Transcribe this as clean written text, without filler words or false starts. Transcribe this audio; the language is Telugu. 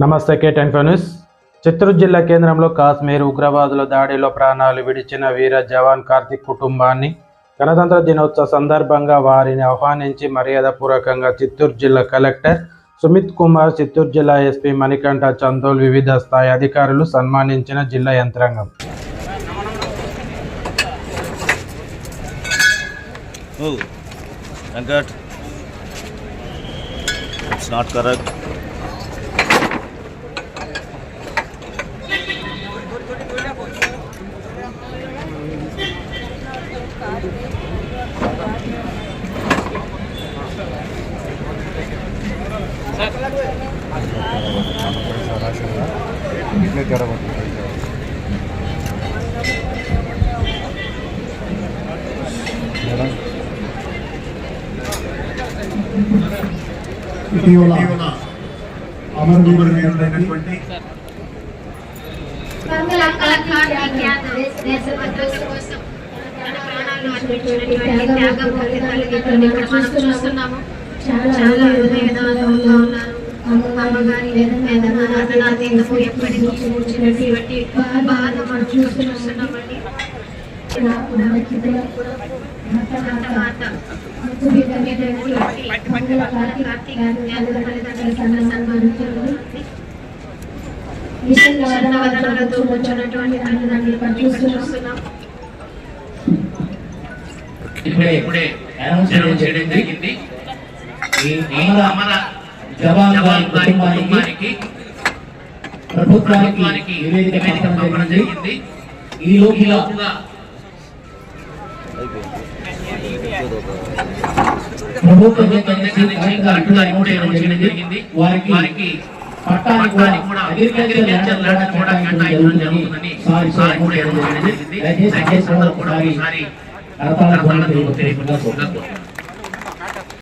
నమస్తే K10 న్యూస్. చిత్తూరు జిల్లా కేంద్రంలో కాశ్మీర్ ఉగ్రవాదుల దాడిలో ప్రాణాలు విడిచిన వీర జవాన్ కార్తిక్ కుటుంబాన్ని గణతంత్ర దినోత్సవ సందర్భంగా వారిని ఆహ్వానించి మర్యాదపూర్వకంగా చిత్తూరు జిల్లా కలెక్టర్ సుమిత్ కుమార్, చిత్తూరు జిల్లా ఎస్పీ మణికంఠ చందోల్, వివిధ స్థాయి అధికారులు సన్మానించిన జిల్లా యంత్రాంగం. It's not correct. ఇటీవల అమరవీరులైనటువంటి చాలా అమ్మగారి ఎప్పటికీ చూసినటువంటి బాధ మనం చూస్తున్నామండి. ఇప్పుడే అనౌన్స్ చేయడం జరిగింది. అమర జవాన్ కుటుంబానికి ప్రభుత్వానికి నివేదిక పంపడం జరిగింది. ఈ లోపుగా ప్రభుత్వం వారికి పట్టానికి కూడా అగ్రికల్చర్ ల్యాండ్ కూడా కేటాయించడం జరుగుతుందని సార్ కూడా తెలియజేసింది. దయచేసి కూడా తెలియజేస్తున్నారు.